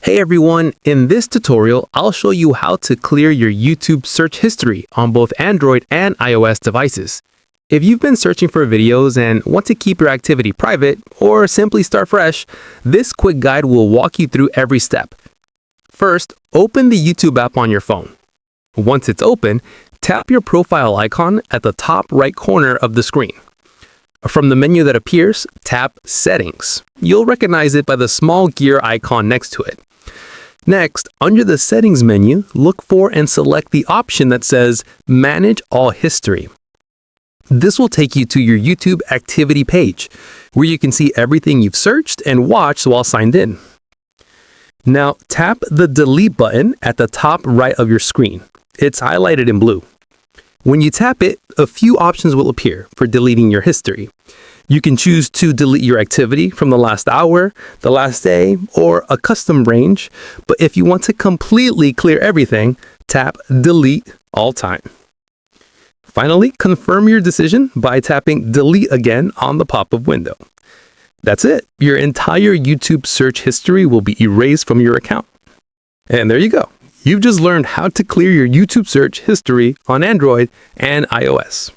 Hey everyone, in this tutorial, I'll show you how to clear your YouTube search history on both Android and iOS devices. If you've been searching for videos and want to keep your activity private or simply start fresh, this quick guide will walk you through every step. First, open the YouTube app on your phone. Once it's open, tap your profile icon at the top right corner of the screen. From the menu that appears, tap Settings. You'll recognize it by the small gear icon next to it. Next, under the Settings menu, look for and select the option that says Manage All History. This will take you to your YouTube activity page, where you can see everything you've searched and watched while signed in. Now, tap the Delete button at the top right of your screen. It's highlighted in blue. When you tap it, a few options will appear for deleting your history. You can choose to delete your activity from the last hour, the last day, or a custom range. But if you want to completely clear everything, tap Delete All Time. Finally, confirm your decision by tapping Delete again on the pop-up window. That's it. Your entire YouTube search history will be erased from your account. And there you go. You've just learned how to clear your YouTube search history on Android and iOS.